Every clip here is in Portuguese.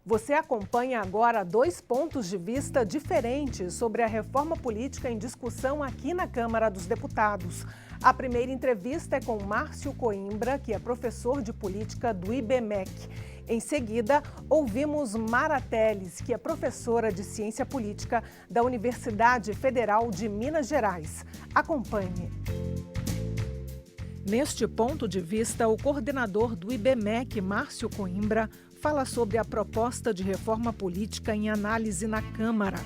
Você acompanha agora dois pontos de vista diferentes sobre a reforma política em discussão aqui na Câmara dos Deputados. A primeira entrevista é com Márcio Coimbra, que é professor de política do IBMEC. Em seguida, ouvimos Mara Teles, que é professora de ciência política da Universidade Federal de Minas Gerais. Acompanhe. Neste ponto de vista, o coordenador do IBMEC, Márcio Coimbra, fala sobre a proposta de reforma política em análise na Câmara.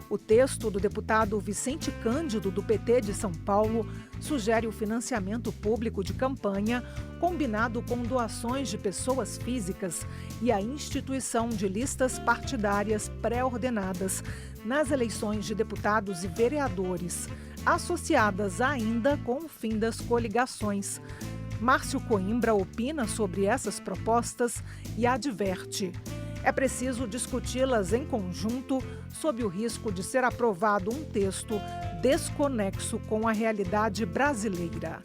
O texto do deputado Vicente Cândido, do PT de São Paulo, sugere o financiamento público de campanha, combinado com doações de pessoas físicas e a instituição de listas partidárias pré-ordenadas nas eleições de deputados e vereadores, associadas ainda com o fim das coligações. Márcio Coimbra opina sobre essas propostas e adverte: é preciso discuti-las em conjunto, sob o risco de ser aprovado um texto desconexo com a realidade brasileira.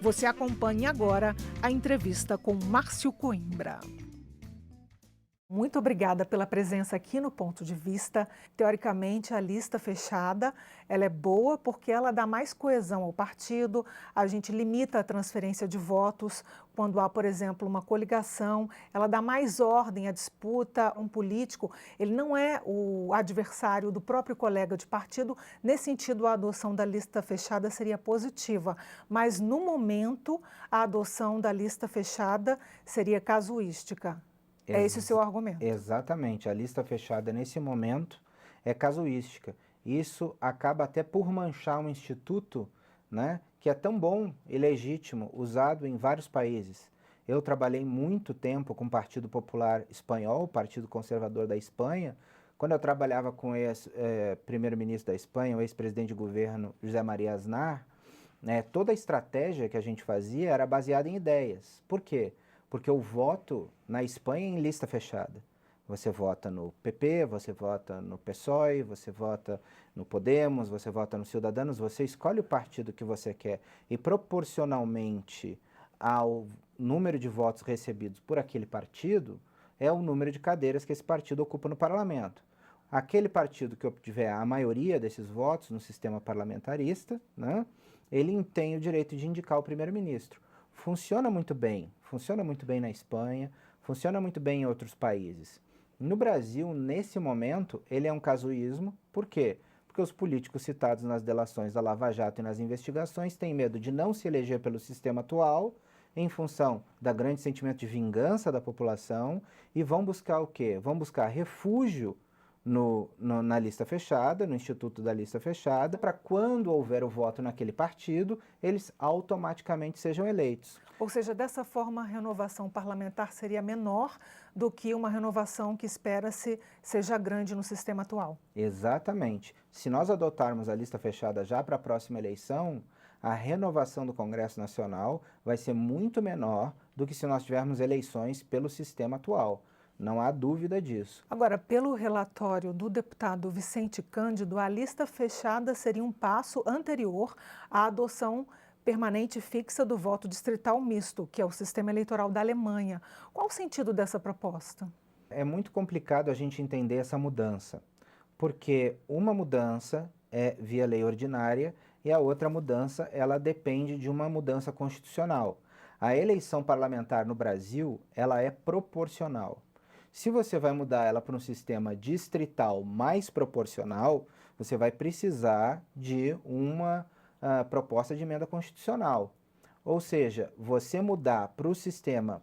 Você acompanha agora a entrevista com Márcio Coimbra. Muito obrigada pela presença aqui no Ponto de Vista. Teoricamente, a lista fechada, ela é boa porque ela dá mais coesão ao partido, a gente limita a transferência de votos quando há, por exemplo, uma coligação, ela dá mais ordem à disputa. Um político, ele não é o adversário do próprio colega de partido. Nesse sentido, a adoção da lista fechada seria positiva, mas no momento, a adoção da lista fechada seria casuística. É esse o seu argumento? Exatamente. A lista fechada nesse momento é casuística. Isso acaba até por manchar um instituto, né, que é tão bom e legítimo, usado em vários países. Eu trabalhei muito tempo com o Partido Popular Espanhol, o Partido Conservador da Espanha. Quando eu trabalhava com o ex-primeiro-ministro da Espanha, o ex-presidente de governo José María Aznar, né, toda a estratégia que a gente fazia era baseada em ideias. Por quê? Porque o voto na Espanha é em lista fechada. Você vota no PP, você vota no PSOE, você vota no Podemos, você vota no Ciudadanos, você escolhe o partido que você quer e proporcionalmente ao número de votos recebidos por aquele partido é o número de cadeiras que esse partido ocupa no parlamento. Aquele partido que obtiver a maioria desses votos no sistema parlamentarista, né, ele tem o direito de indicar o primeiro-ministro. Funciona muito bem na Espanha, funciona muito bem em outros países. No Brasil, nesse momento, ele é um casuísmo. Por quê? Porque os políticos citados nas delações da Lava Jato e nas investigações têm medo de não se eleger pelo sistema atual, em função da grande sentimento de vingança da população, e vão buscar o quê? Vão buscar refúgio na lista fechada, no Instituto da Lista Fechada, para quando houver o voto naquele partido, eles automaticamente sejam eleitos. Ou seja, dessa forma, a renovação parlamentar seria menor do que uma renovação que espera-se seja grande no sistema atual. Exatamente. Se nós adotarmos a lista fechada já para a próxima eleição, a renovação do Congresso Nacional vai ser muito menor do que se nós tivermos eleições pelo sistema atual. Não há dúvida disso. Agora, pelo relatório do deputado Vicente Cândido, a lista fechada seria um passo anterior à adoção permanente fixa do voto distrital misto, que é o sistema eleitoral da Alemanha. Qual o sentido dessa proposta? É muito complicado a gente entender essa mudança, porque uma mudança é via lei ordinária e a outra mudança, ela depende de uma mudança constitucional. A eleição parlamentar no Brasil, ela é proporcional. Se você vai mudar ela para um sistema distrital mais proporcional, você vai precisar de uma proposta de emenda constitucional. Ou seja, você mudar para o sistema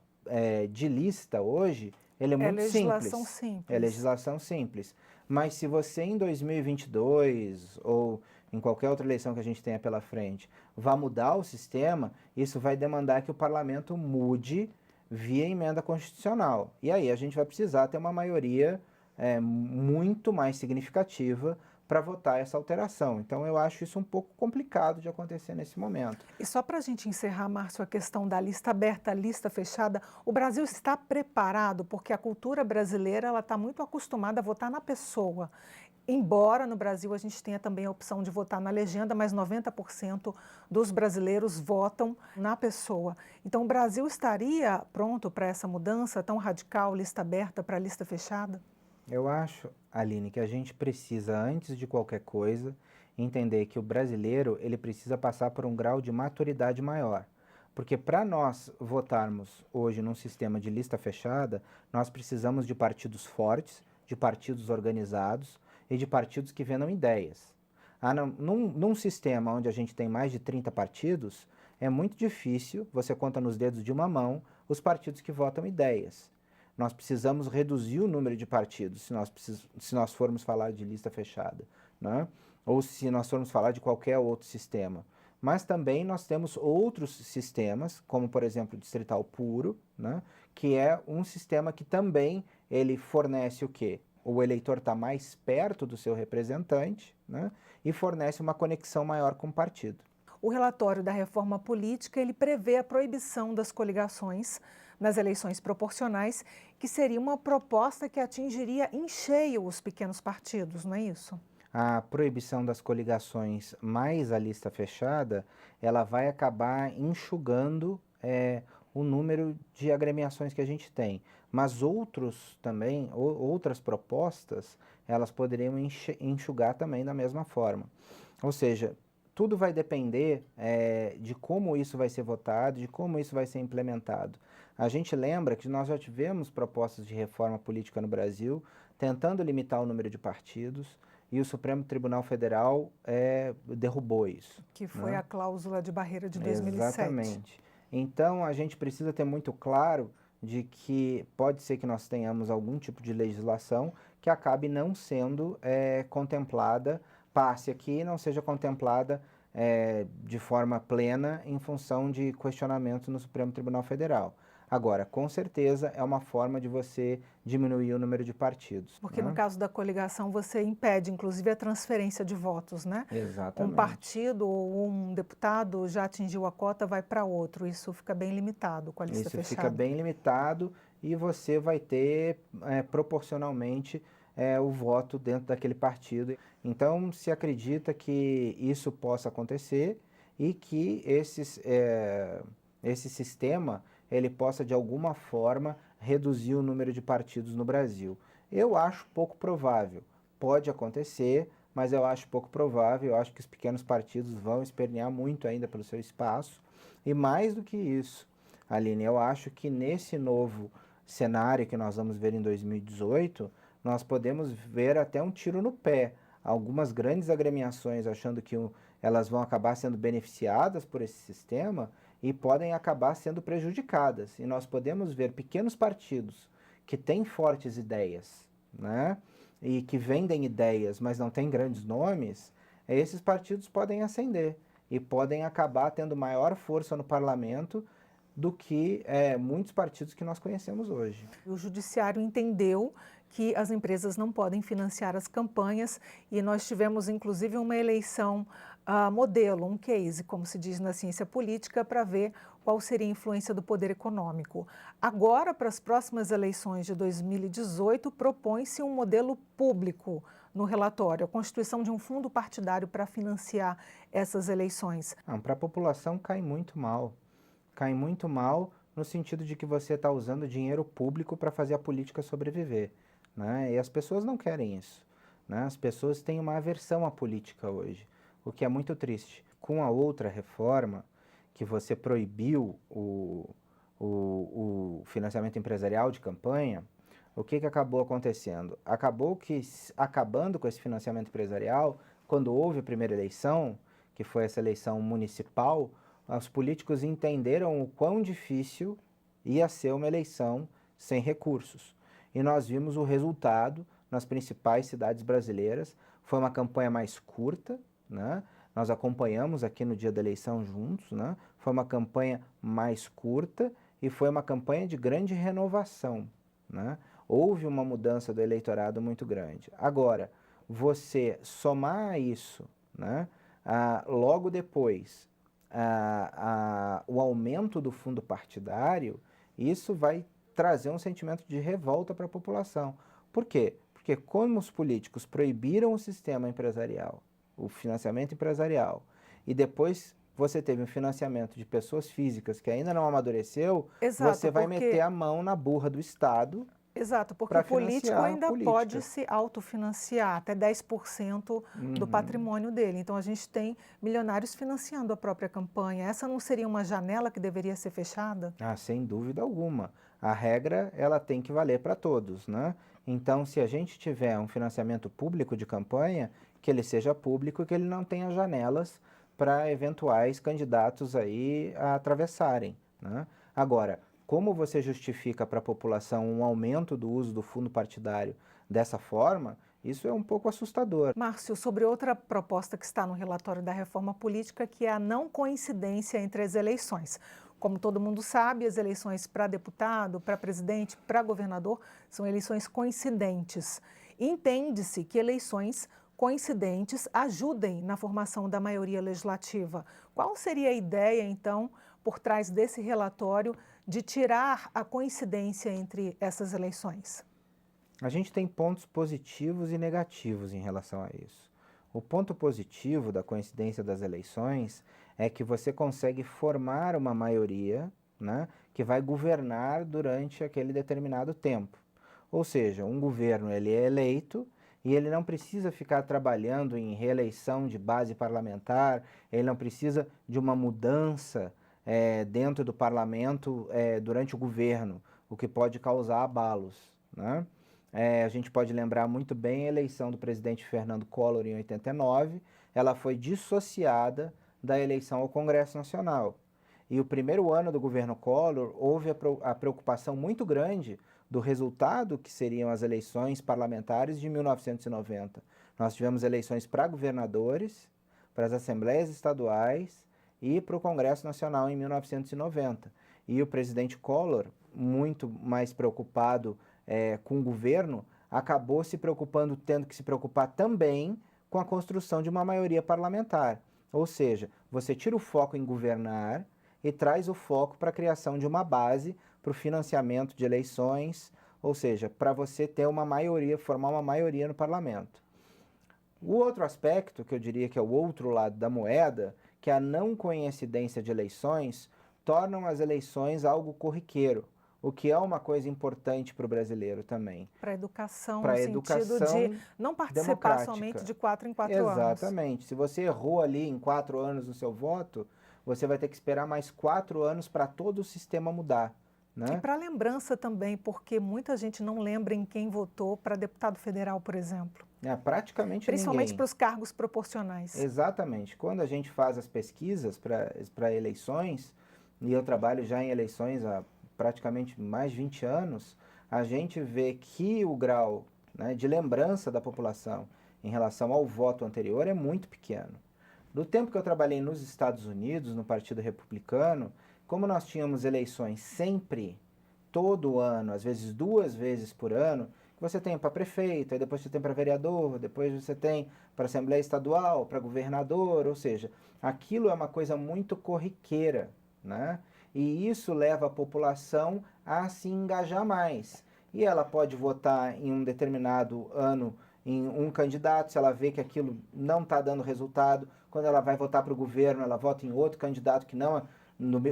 de lista hoje, ele é muito legislação simples. É legislação simples. Mas se você em 2022 ou em qualquer outra eleição que a gente tenha pela frente, vai mudar o sistema, isso vai demandar que o parlamento mude via emenda constitucional. E aí a gente vai precisar ter uma maioria muito mais significativa para votar essa alteração. Então eu acho isso um pouco complicado de acontecer nesse momento. E só para a gente encerrar, Márcio, a questão da lista aberta, lista fechada, o Brasil está preparado porque a cultura brasileira está muito acostumada a votar na pessoa. Embora no Brasil a gente tenha também a opção de votar na legenda, mas 90% dos brasileiros votam na pessoa. Então, o Brasil estaria pronto para essa mudança tão radical, lista aberta para lista fechada? Eu acho, Aline, que a gente precisa, antes de qualquer coisa, entender que o brasileiro ele precisa passar por um grau de maturidade maior. Porque para nós votarmos hoje num sistema de lista fechada, nós precisamos de partidos fortes, de partidos organizados e de partidos que vendam ideias. Num sistema onde a gente tem mais de 30 partidos, é muito difícil, você conta nos dedos de uma mão, os partidos que votam ideias. Nós precisamos reduzir o número de partidos se nós formos falar de lista fechada, né? Ou se nós formos falar de qualquer outro sistema. Mas também nós temos outros sistemas, como por exemplo o distrital puro, né? Que é um sistema que também ele fornece o quê? O eleitor está mais perto do seu representante, né? E fornece uma conexão maior com o partido. O relatório da reforma política, ele prevê a proibição das coligações nas eleições proporcionais, que seria uma proposta que atingiria em cheio os pequenos partidos, não é isso? A proibição das coligações mais a lista fechada, ela vai acabar enxugando o número de agremiações que a gente tem. Mas outros também, outras propostas, elas poderiam enxugar também da mesma forma. Ou seja, tudo vai depender de como isso vai ser votado, de como isso vai ser implementado. A gente lembra que nós já tivemos propostas de reforma política no Brasil, tentando limitar o número de partidos, e o Supremo Tribunal Federal derrubou isso. Que foi né? a cláusula de barreira de 2007. Exatamente. Então, a gente precisa ter muito claro de que pode ser que nós tenhamos algum tipo de legislação que acabe não sendo contemplada, passe aqui e não seja contemplada de forma plena em função de questionamentos no Supremo Tribunal Federal. Agora, com certeza, é uma forma de você diminuir o número de partidos. Porque né? no caso da coligação você impede, inclusive, a transferência de votos, né? Exatamente. Um partido ou um deputado já atingiu a cota, vai para outro. Isso fica bem limitado com a lista fechada. Isso fica bem limitado e você vai ter proporcionalmente o voto dentro daquele partido. Então, se acredita que isso possa acontecer e que esse sistema ele possa, de alguma forma, reduzir o número de partidos no Brasil. Eu acho pouco provável. Pode acontecer, mas eu acho pouco provável. Eu acho que os pequenos partidos vão espernear muito ainda pelo seu espaço. E mais do que isso, Aline, eu acho que nesse novo cenário que nós vamos ver em 2018, nós podemos ver até um tiro no pé. Algumas grandes agremiações achando que elas vão acabar sendo beneficiadas por esse sistema e podem acabar sendo prejudicadas. E nós podemos ver pequenos partidos que têm fortes ideias, né? E que vendem ideias, mas não têm grandes nomes, esses partidos podem ascender e podem acabar tendo maior força no parlamento do que muitos partidos que nós conhecemos hoje. O judiciário entendeu que as empresas não podem financiar as campanhas e nós tivemos inclusive uma eleição modelo, um case, como se diz na ciência política, para ver qual seria a influência do poder econômico. Agora, para as próximas eleições de 2018, propõe-se um modelo público no relatório, a constituição de um fundo partidário para financiar essas eleições. Para a população cai muito mal. Cai muito mal no sentido de que você está usando dinheiro público para fazer a política sobreviver, né? E as pessoas não querem isso, né? As pessoas têm uma aversão à política hoje, o que é muito triste. Com a outra reforma, que você proibiu o financiamento empresarial de campanha, o que acabou acontecendo? Acabou que, acabando com esse financiamento empresarial, quando houve a primeira eleição, que foi essa eleição municipal, os políticos entenderam o quão difícil ia ser uma eleição sem recursos. E nós vimos o resultado nas principais cidades brasileiras. Foi uma campanha mais curta, né? Nós acompanhamos aqui no dia da eleição juntos, né? Foi uma campanha mais curta e foi uma campanha de grande renovação, né? Houve uma mudança do eleitorado muito grande. Agora, você somar a isso, né? Logo depois, o aumento do fundo partidário, isso vai trazer um sentimento de revolta para a população. Por quê? Porque como os políticos proibiram o sistema empresarial, o financiamento empresarial, e depois você teve um financiamento de pessoas físicas que ainda não amadureceu, Exato, você vai porque meter a mão na burra do Estado Exato, porque o para político financiar ainda pode políticas. se autofinanciar até 10% do Uhum. patrimônio dele. Então a gente tem milionários financiando a própria campanha. Essa não seria uma janela que deveria ser fechada? Ah, sem dúvida alguma. A regra, ela tem que valer para todos, né? Então, se a gente tiver um financiamento público de campanha, que ele seja público e que ele não tenha janelas para eventuais candidatos aí a atravessarem, né? Agora, como você justifica para a população um aumento do uso do fundo partidário dessa forma, isso é um pouco assustador. Márcio, sobre outra proposta que está no relatório da reforma política, que é a não coincidência entre as eleições. Como todo mundo sabe, as eleições para deputado, para presidente, para governador são eleições coincidentes. Entende-se que eleições coincidentes ajudem na formação da maioria legislativa. Qual seria a ideia, então, por trás desse relatório de tirar a coincidência entre essas eleições? A gente tem pontos positivos e negativos em relação a isso. O ponto positivo da coincidência das eleições é que você consegue formar uma maioria, né, que vai governar durante aquele determinado tempo. Ou seja, um governo ele é eleito e ele não precisa ficar trabalhando em reeleição de base parlamentar, ele não precisa de uma mudança dentro do parlamento durante o governo, o que pode causar abalos, né? A gente pode lembrar muito bem a eleição do presidente Fernando Collor em 89, ela foi dissociada da eleição ao Congresso Nacional. E o primeiro ano do governo Collor houve a preocupação muito grande do resultado que seriam as eleições parlamentares de 1990. Nós tivemos eleições para governadores, para as assembleias estaduais e para o Congresso Nacional em 1990. E o presidente Collor, muito mais preocupado com o governo, acabou se preocupando, tendo que se preocupar também com a construção de uma maioria parlamentar. Ou seja, você tira o foco em governar e traz o foco para a criação de uma base para o financiamento de eleições, ou seja, para você ter uma maioria, formar uma maioria no parlamento. O outro aspecto, que eu diria que é o outro lado da moeda, que é a não coincidência de eleições, tornam as eleições algo corriqueiro, o que é uma coisa importante para o brasileiro também. Para a educação, Para no a sentido de educação não participar somente democrática. de 4 em 4 anos. Exatamente. Se você errou ali em 4 anos no seu voto, você vai ter que esperar mais 4 anos para todo o sistema mudar, E né? para lembrança também, porque muita gente não lembra em quem votou para deputado federal, por exemplo. Praticamente Principalmente ninguém. para os cargos proporcionais. Exatamente. Quando a gente faz as pesquisas para eleições, e eu trabalho já em eleições há praticamente mais de 20 anos, a gente vê que o grau, né, de lembrança da população em relação ao voto anterior é muito pequeno. No tempo que eu trabalhei nos Estados Unidos, no Partido Republicano, como nós tínhamos eleições sempre, todo ano, às vezes 2 vezes por ano, você tem para prefeito, aí depois você tem para vereador, depois você tem para Assembleia Estadual, para governador, ou seja, aquilo é uma coisa muito corriqueira, né? E isso leva a população a se engajar mais. E ela pode votar em um determinado ano em um candidato, se ela vê que aquilo não está dando resultado, quando ela vai votar para o governo, ela vota em outro candidato que não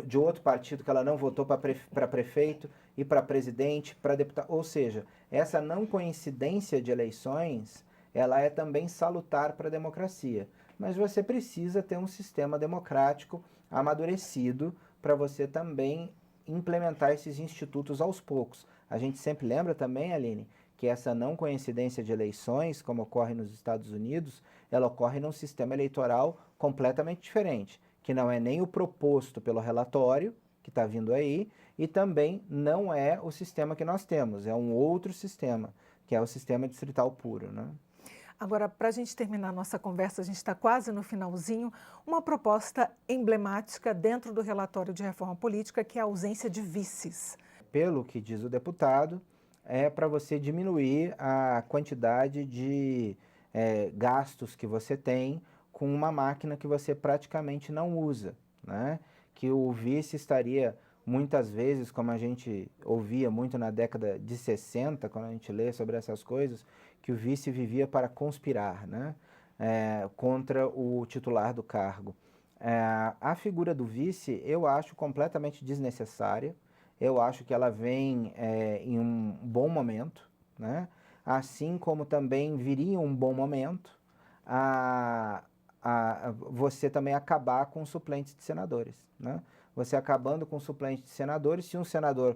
de outro partido que ela não votou para prefeito e para presidente, para deputado. Ou seja, essa não coincidência de eleições, ela é também salutar para a democracia. Mas você precisa ter um sistema democrático amadurecido para você também implementar esses institutos aos poucos. A gente sempre lembra também, Aline, que essa não coincidência de eleições, como ocorre nos Estados Unidos, ela ocorre num sistema eleitoral completamente diferente, que não é nem o proposto pelo relatório, que está vindo aí, e também não é o sistema que nós temos, é um outro sistema, que é o sistema distrital puro, né? Agora, para a gente terminar a nossa conversa, a gente está quase no finalzinho, uma proposta emblemática dentro do relatório de reforma política, que é a ausência de vices. Pelo que diz o deputado, é para você diminuir a quantidade de gastos que você tem com uma máquina que você praticamente não usa, né? Que o vice estaria muitas vezes, como a gente ouvia muito na década de 60, quando a gente lê sobre essas coisas, que o vice vivia para conspirar, né, contra o titular do cargo. A figura do vice eu acho completamente desnecessária, eu acho que ela vem em um bom momento, né, assim como também viria um bom momento você também acabar com suplentes de senadores, né? Você acabando com suplentes de senadores, se um senador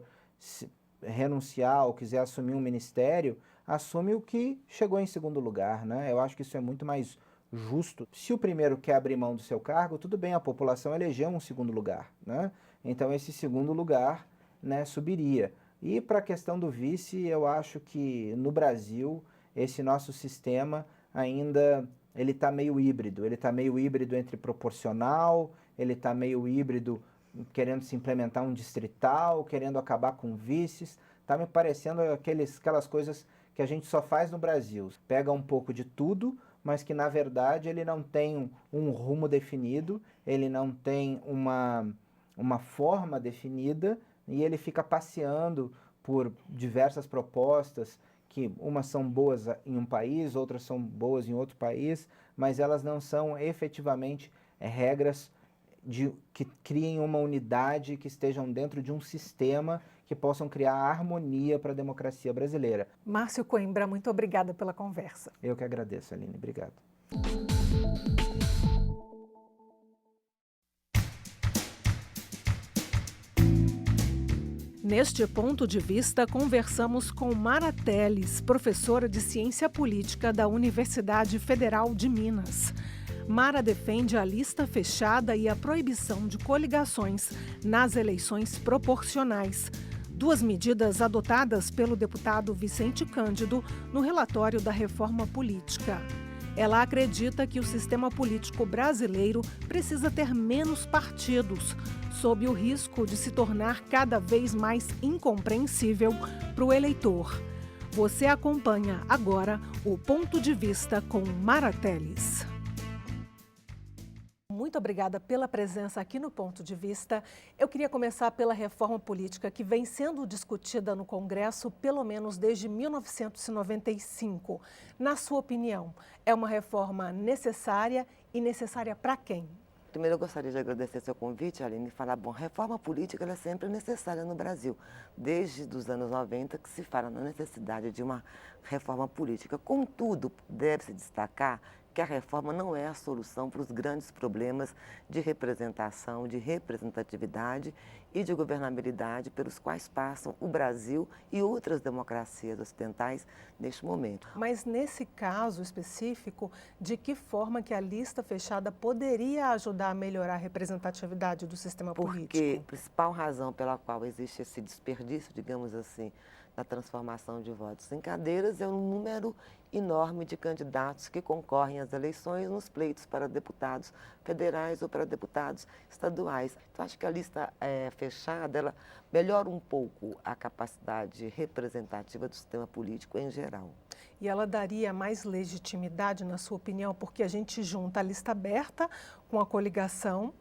renunciar ou quiser assumir um ministério, assume o que chegou em segundo lugar, né? Eu acho que isso é muito mais justo. Se o primeiro quer abrir mão do seu cargo, tudo bem, a população elegeu um segundo lugar, né? Então esse segundo lugar, né, subiria. E para a questão do vice, eu acho que no Brasil esse nosso sistema ainda ele está meio híbrido. Ele está meio híbrido entre proporcional, ele está meio híbrido querendo se implementar um distrital, querendo acabar com vices. Está me parecendo aquelas coisas que a gente só faz no Brasil. Pega um pouco de tudo, mas que na verdade ele não tem um rumo definido, ele não tem uma forma definida e ele fica passeando por diversas propostas que umas são boas em um país, outras são boas em outro país, mas elas não são efetivamente regras que criem uma unidade, que estejam dentro de um sistema que possam criar harmonia para a democracia brasileira. Márcio Coimbra, muito obrigada pela conversa. Eu que agradeço, Aline. Obrigado. Neste ponto de vista, conversamos com Mara Teles, professora de Ciência Política da Universidade Federal de Minas. Mara defende a lista fechada e a proibição de coligações nas eleições proporcionais. Duas medidas adotadas pelo deputado Vicente Cândido no relatório da reforma política. Ela acredita que o sistema político brasileiro precisa ter menos partidos, sob o risco de se tornar cada vez mais incompreensível para o eleitor. Você acompanha agora o Ponto de Vista com Mara Teles. Muito obrigada pela presença aqui no Ponto de Vista. Eu queria começar pela reforma política que vem sendo discutida no Congresso pelo menos desde 1995. Na sua opinião, é uma reforma necessária e necessária para quem? Primeiro, eu gostaria de agradecer seu convite, Aline, e falar, reforma política ela é sempre necessária no Brasil. Desde os anos 90 que se fala na necessidade de uma reforma política. Contudo, deve-se destacar que a reforma não é a solução para os grandes problemas de representação, de representatividade e de governabilidade pelos quais passam o Brasil e outras democracias ocidentais neste momento. Mas nesse caso específico, de que forma que a lista fechada poderia ajudar a melhorar a representatividade do sistema político? Porque a principal razão pela qual existe esse desperdício, digamos assim, na transformação de votos em cadeiras é um número enorme de candidatos que concorrem às eleições nos pleitos para deputados federais ou para deputados estaduais. Então, acho que a lista fechada, ela melhora um pouco a capacidade representativa do sistema político em geral. E ela daria mais legitimidade, na sua opinião, porque a gente junta a lista aberta com a coligação,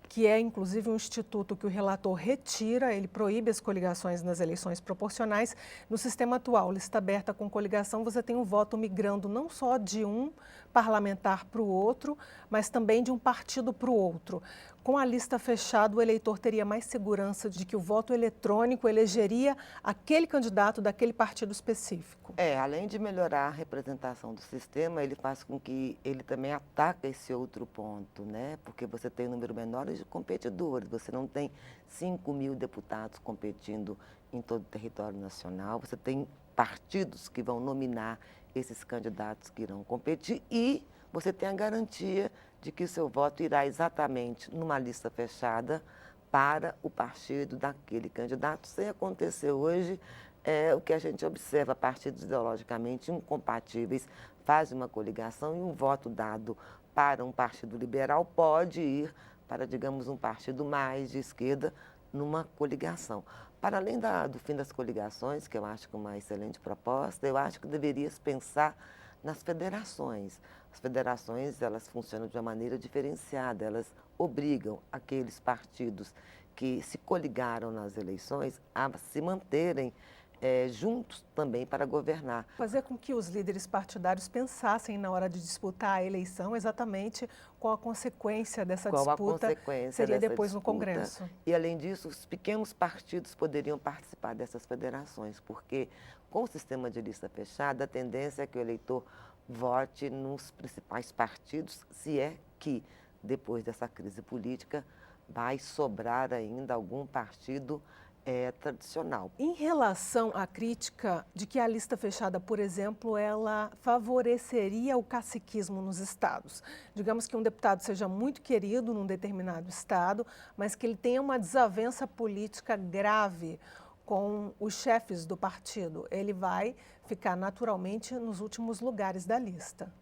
que é inclusive um instituto que o relator retira, ele proíbe as coligações nas eleições proporcionais. No sistema atual, lista aberta com coligação, você tem um voto migrando não só de um parlamentar para o outro, mas também de um partido para o outro. Com a lista fechada, o eleitor teria mais segurança de que o voto eletrônico elegeria aquele candidato daquele partido específico. Além de melhorar a representação do sistema, ele faz com que ele também ataque esse outro ponto, né? Porque você tem um número menor de competidores, você não tem 5.000 deputados competindo em todo o território nacional, você tem partidos que vão nominar esses candidatos que irão competir e você tem a garantia de que o seu voto irá exatamente numa lista fechada para o partido daquele candidato, sem acontecer hoje o que a gente observa, partidos ideologicamente incompatíveis fazem uma coligação e um voto dado para um partido liberal pode ir para, digamos, um partido mais de esquerda numa coligação. Para além do fim das coligações, que eu acho que é uma excelente proposta, eu acho que deveria se pensar nas federações. As federações, elas funcionam de uma maneira diferenciada, elas obrigam aqueles partidos que se coligaram nas eleições a se manterem juntos também para governar. Fazer com que os líderes partidários pensassem na hora de disputar a eleição exatamente qual a consequência dessa Qual a disputa consequência seria dessa depois no disputa. Congresso. E, além disso, os pequenos partidos poderiam participar dessas federações, porque com o sistema de lista fechada, a tendência é que o eleitor vote nos principais partidos, se é que, depois dessa crise política, vai sobrar ainda algum partido tradicional. Em relação à crítica de que a lista fechada, por exemplo, ela favoreceria o caciquismo nos estados. Digamos que um deputado seja muito querido num determinado estado, mas que ele tenha uma desavença política grave com os chefes do partido. Ele vai ficar naturalmente nos últimos lugares da lista.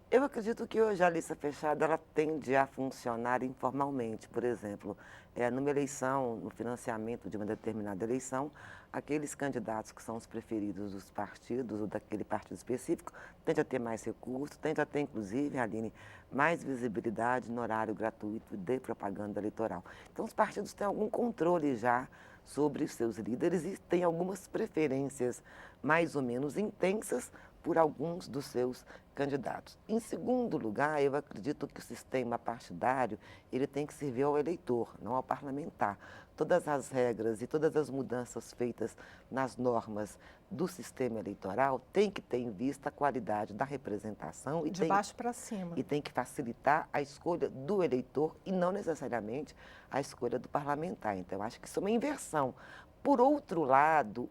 Eu acredito que hoje a lista fechada ela tende a funcionar informalmente. Por exemplo, numa eleição, no financiamento de uma determinada eleição, aqueles candidatos que são os preferidos dos partidos ou daquele partido específico tende a ter mais recursos, tende a ter, inclusive, Aline, mais visibilidade no horário gratuito de propaganda eleitoral. Então, os partidos têm algum controle já sobre os seus líderes e têm algumas preferências mais ou menos intensas por alguns dos seus candidatos. Em segundo lugar, eu acredito que o sistema partidário ele tem que servir ao eleitor, não ao parlamentar. Todas as regras e todas as mudanças feitas nas normas do sistema eleitoral têm que ter em vista a qualidade da representação de baixo para cima. E tem que facilitar a escolha do eleitor e não necessariamente a escolha do parlamentar. Então, eu acho que isso é uma inversão. Por outro lado,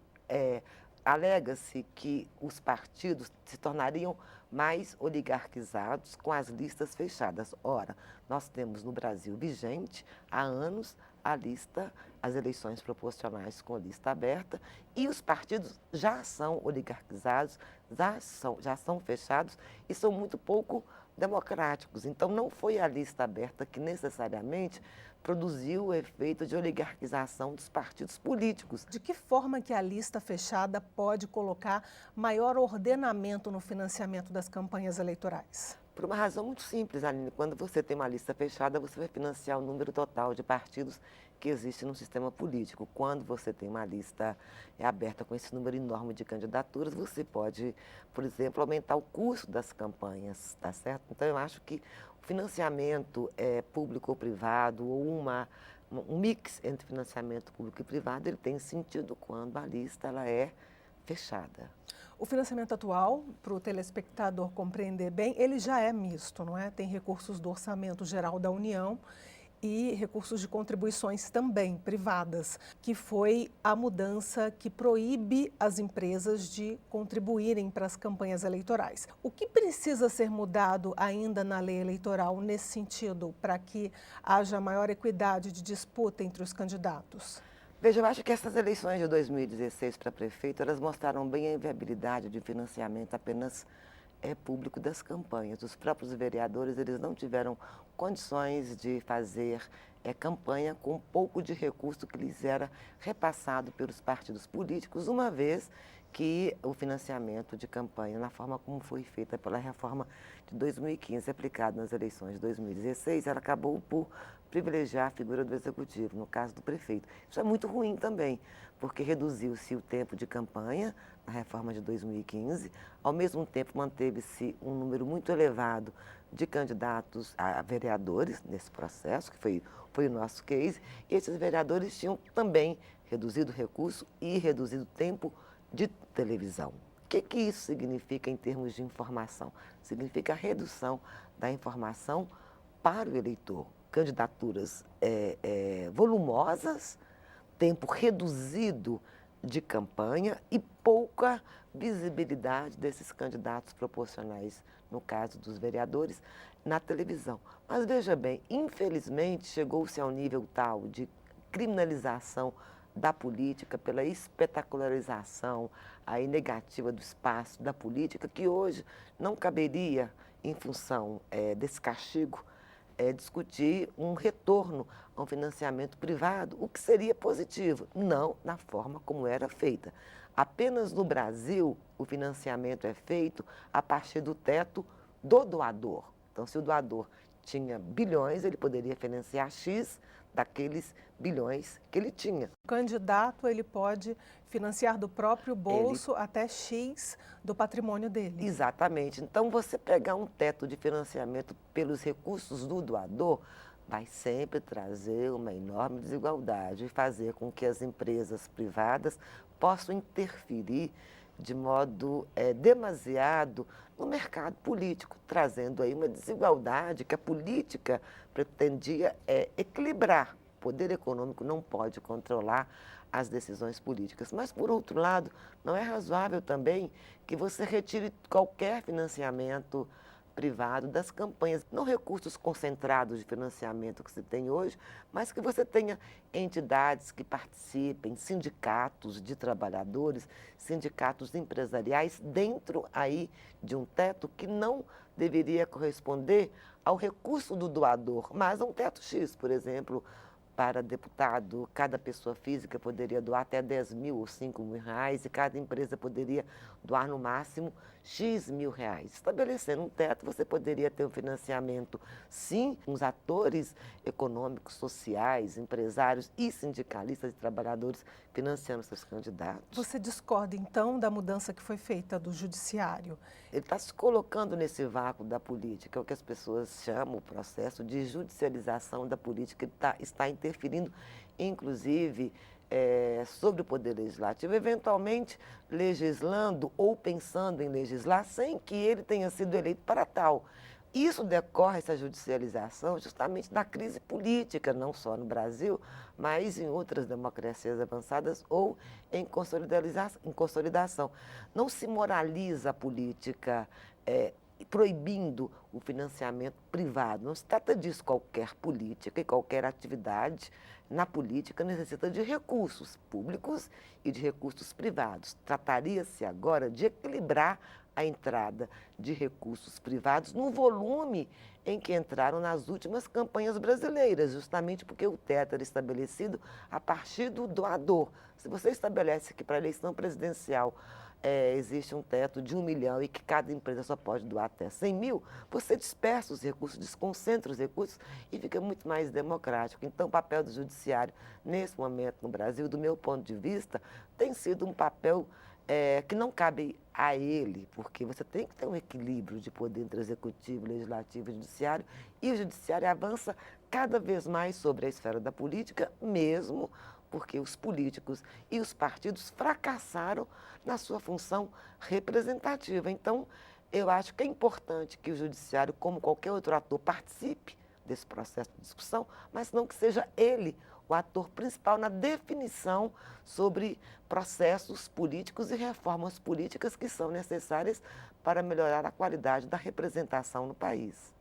alega-se que os partidos se tornariam mais oligarquizados com as listas fechadas. Ora, nós temos no Brasil vigente há anos as eleições proporcionais com lista aberta e os partidos já são oligarquizados, já são fechados e são muito pouco democráticos. Então, não foi a lista aberta que necessariamente produziu o efeito de oligarquização dos partidos políticos. De que forma que a lista fechada pode colocar maior ordenamento no financiamento das campanhas eleitorais? Por uma razão muito simples, Aline. Quando você tem uma lista fechada, você vai financiar o número total de partidos que existe no sistema político. Quando você tem uma lista aberta com esse número enorme de candidaturas, você pode, por exemplo, aumentar o custo das campanhas, tá certo? Então, eu acho que o financiamento público ou privado, ou um mix entre financiamento público e privado, ele tem sentido quando a lista ela é fechada. O financiamento atual, para o telespectador compreender bem, ele já é misto, não é? Tem recursos do Orçamento Geral da União e recursos de contribuições também privadas, que foi a mudança que proíbe as empresas de contribuírem para as campanhas eleitorais. O que precisa ser mudado ainda na lei eleitoral nesse sentido, para que haja maior equidade de disputa entre os candidatos? Veja, eu acho que essas eleições de 2016 para prefeito, elas mostraram bem a inviabilidade de financiamento apenas público das campanhas. Os próprios vereadores, eles não tiveram condições de fazer campanha com pouco de recurso que lhes era repassado pelos partidos políticos, uma vez que o financiamento de campanha, na forma como foi feita pela reforma de 2015, aplicada nas eleições de 2016, ela acabou por privilegiar a figura do executivo, no caso do prefeito. Isso é muito ruim também, porque reduziu-se o tempo de campanha na reforma de 2015, ao mesmo tempo manteve-se um número muito elevado de candidatos a vereadores nesse processo, que foi o nosso case, e esses vereadores tinham também reduzido o recurso e reduzido o tempo de televisão. O que isso significa em termos de informação? Significa a redução da informação para o eleitor. Candidaturas volumosas, tempo reduzido de campanha e pouca visibilidade desses candidatos proporcionais, no caso dos vereadores, na televisão. Mas veja bem, infelizmente chegou-se a um nível tal de criminalização da política, pela espetacularização aí negativa do espaço da política, que hoje não caberia, em função desse castigo, discutir um retorno a um financiamento privado, o que seria positivo, não na forma como era feita. Apenas no Brasil o financiamento é feito a partir do teto do doador. Então, se o doador tinha bilhões, ele poderia financiar X daqueles bilhões que ele tinha. O candidato ele pode financiar do próprio bolso até X do patrimônio dele. Exatamente. Então, você pegar um teto de financiamento pelos recursos do doador vai sempre trazer uma enorme desigualdade e fazer com que as empresas privadas possam interferir de modo demasiado no mercado político, trazendo aí uma desigualdade que a política pretendia equilibrar. O poder econômico não pode controlar as decisões políticas. Mas, por outro lado, não é razoável também que você retire qualquer financiamento privado das campanhas, não recursos concentrados de financiamento que se tem hoje, mas que você tenha entidades que participem, sindicatos de trabalhadores, sindicatos empresariais, dentro aí de um teto que não deveria corresponder ao recurso do doador, mas a um teto X, por exemplo, para deputado, cada pessoa física poderia doar até 10 mil ou 5 mil reais e cada empresa poderia doar no máximo X mil reais. Estabelecendo um teto, você poderia ter um financiamento, sim, uns atores econômicos, sociais, empresários e sindicalistas e trabalhadores financiando seus candidatos. Você discorda, então, da mudança que foi feita do judiciário? Ele está se colocando nesse vácuo da política, é o que as pessoas chamam o processo de judicialização da política. Ele está interferindo, inclusive, sobre o Poder Legislativo, eventualmente legislando ou pensando em legislar sem que ele tenha sido eleito para tal. Isso decorre, essa judicialização, justamente da crise política, não só no Brasil, mas em outras democracias avançadas ou em consolidação. Não se moraliza a política proibindo o financiamento privado. Não se trata disso. Qualquer política e qualquer atividade na política necessita de recursos públicos e de recursos privados. Trataria-se agora de equilibrar a entrada de recursos privados no volume em que entraram nas últimas campanhas brasileiras, justamente porque o teto era estabelecido a partir do doador. Se você estabelece que para a eleição presidencial existe um teto de 1 milhão e que cada empresa só pode doar até 100 mil, você dispersa os recursos, desconcentra os recursos e fica muito mais democrático. Então, o papel do judiciário, nesse momento no Brasil, do meu ponto de vista, tem sido um papel que não cabe a ele, porque você tem que ter um equilíbrio de poder entre executivo, legislativo e judiciário, e o judiciário avança cada vez mais sobre a esfera da política, mesmo porque os políticos e os partidos fracassaram na sua função representativa. Então, eu acho que é importante que o judiciário, como qualquer outro ator, participe desse processo de discussão, mas não que seja ele o ator principal na definição sobre processos políticos e reformas políticas que são necessárias para melhorar a qualidade da representação no país.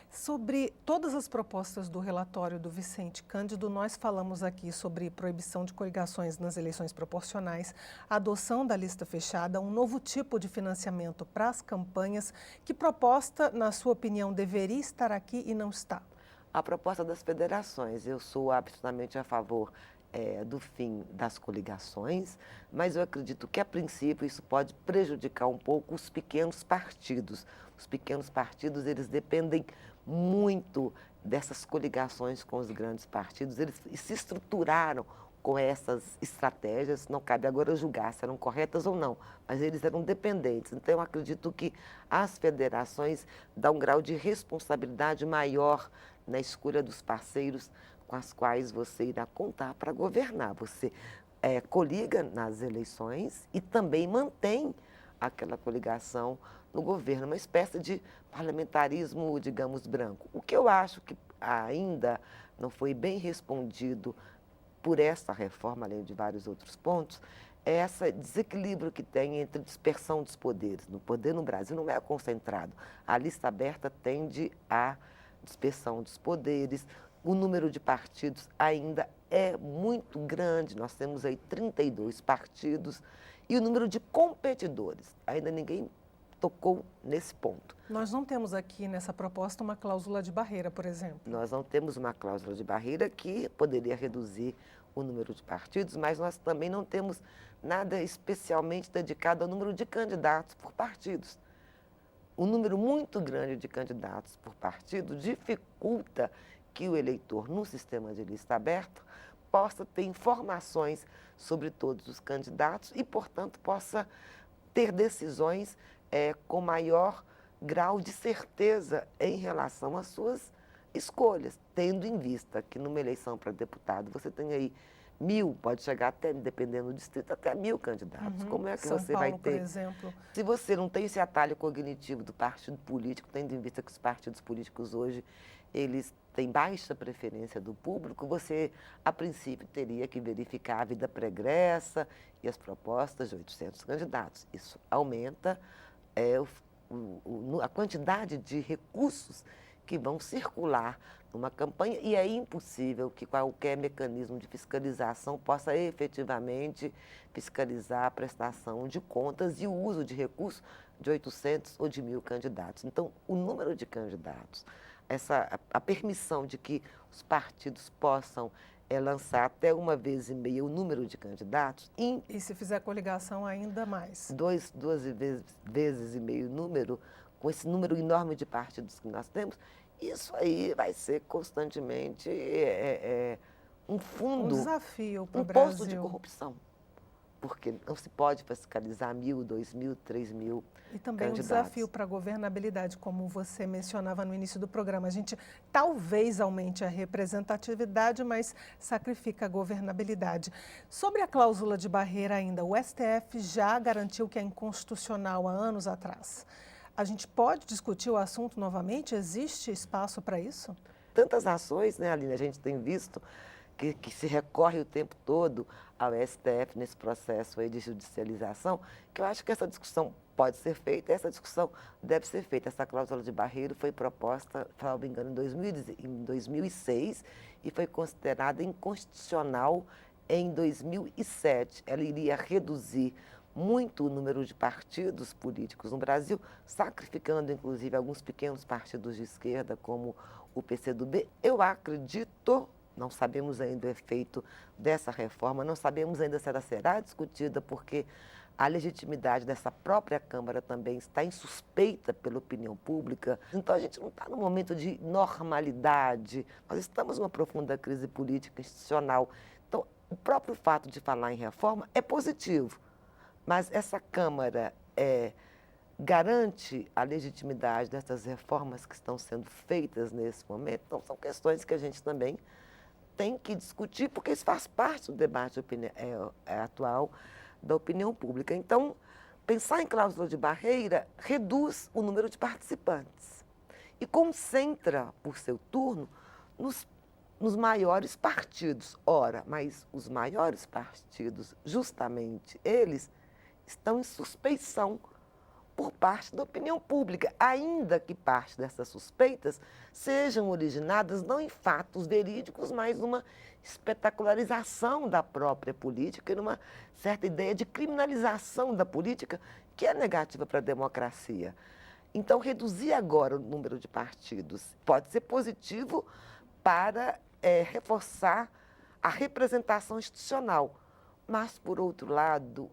Sobre todas as propostas do relatório do Vicente Cândido, nós falamos aqui sobre proibição de coligações nas eleições proporcionais, adoção da lista fechada, um novo tipo de financiamento para as campanhas. Que proposta, na sua opinião, deveria estar aqui e não está? A proposta das federações, eu sou absolutamente a favor do fim das coligações, mas eu acredito que, a princípio, isso pode prejudicar um pouco os pequenos partidos. Os pequenos partidos, eles dependem muito dessas coligações com os grandes partidos, eles se estruturaram com essas estratégias, não cabe agora julgar se eram corretas ou não, mas eles eram dependentes. Então, eu acredito que as federações dão um grau de responsabilidade maior na escolha dos parceiros com as quais você irá contar para governar. Você coliga nas eleições e também mantém aquela coligação no governo, uma espécie de parlamentarismo, digamos, branco. O que eu acho que ainda não foi bem respondido por essa reforma, além de vários outros pontos, é esse desequilíbrio que tem entre dispersão dos poderes. O poder no Brasil não é concentrado. A lista aberta tende à dispersão dos poderes, o número de partidos ainda é muito grande, nós temos aí 32 partidos, e o número de competidores, ainda ninguém tocou nesse ponto. Nós não temos aqui nessa proposta uma cláusula de barreira, por exemplo. Nós não temos uma cláusula de barreira que poderia reduzir o número de partidos, mas nós também não temos nada especialmente dedicado ao número de candidatos por partidos. um número muito grande de candidatos por partido dificulta que o eleitor, no sistema de lista aberta, possa ter informações sobre todos os candidatos e, portanto, possa ter decisões com maior grau de certeza em relação às suas escolhas, tendo em vista que numa eleição para deputado você tem aí 1.000, pode chegar até, dependendo do distrito, até 1.000 candidatos. Como é que São você Paulo, vai ter? por exemplo. Se você não tem esse atalho cognitivo do partido político, tendo em vista que os partidos políticos hoje, eles têm baixa preferência do público, você, a princípio, teria que verificar a vida pregressa e as propostas de 800 candidatos. Isso aumenta a quantidade de recursos que vão circular numa campanha e é impossível que qualquer mecanismo de fiscalização possa efetivamente fiscalizar a prestação de contas e o uso de recursos de 800 ou de 1.000 candidatos. Então, o número de candidatos, a permissão de que os partidos possam lançar até 1,5 o número de candidatos. E se fizer coligação, ainda mais. 2,5 número, com esse número enorme de partidos que nós temos, isso aí vai ser constantemente um fundo, um desafio para o poço de Brasil. corrupção. Porque não se pode fiscalizar 1.000, 2.000, 3.000 E também candidatos. um desafio para a governabilidade, como você mencionava no início do programa. A gente talvez aumente a representatividade, mas sacrifica a governabilidade. Sobre a cláusula de barreira ainda, o STF já garantiu que é inconstitucional há anos atrás. A gente pode discutir o assunto novamente? Existe espaço para isso? Tantas ações, né, Aline? A gente tem visto que se recorre o tempo todo ao STF nesse processo aí de judicialização, que eu acho que essa discussão pode ser feita, essa discussão deve ser feita. Essa cláusula de barreira foi proposta, se não me engano, em 2006 e foi considerada inconstitucional em 2007. Ela iria reduzir muito o número de partidos políticos no Brasil, sacrificando, inclusive, alguns pequenos partidos de esquerda, como o PCdoB. Eu acredito, não sabemos ainda o efeito dessa reforma, não sabemos ainda se ela será discutida, porque a legitimidade dessa própria Câmara também está em suspeita pela opinião pública. Então, a gente não está num momento de normalidade, nós estamos numa profunda crise política institucional. Então, o próprio fato de falar em reforma é positivo, mas essa Câmara garante a legitimidade dessas reformas que estão sendo feitas nesse momento? Então, são questões que a gente também tem que discutir, porque isso faz parte do debate atual da opinião pública. Então, pensar em cláusula de barreira reduz o número de participantes e concentra, por seu turno, nos maiores partidos. Ora, mas os maiores partidos, justamente eles, estão em suspeição por parte da opinião pública, ainda que parte dessas suspeitas sejam originadas não em fatos verídicos, mas numa espetacularização da própria política e numa certa ideia de criminalização da política que é negativa para a democracia. Então, reduzir agora o número de partidos pode ser positivo para reforçar a representação institucional, mas, por outro lado,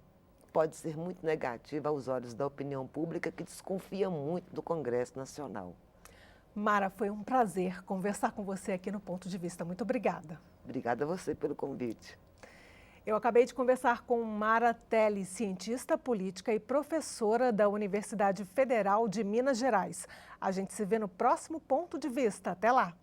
pode ser muito negativa aos olhos da opinião pública, que desconfia muito do Congresso Nacional. Mara, foi um prazer conversar com você aqui no Ponto de Vista. Muito obrigada. Obrigada a você pelo convite. Eu acabei de conversar com Mara Telli, cientista política e professora da Universidade Federal de Minas Gerais. A gente se vê no próximo Ponto de Vista. Até lá!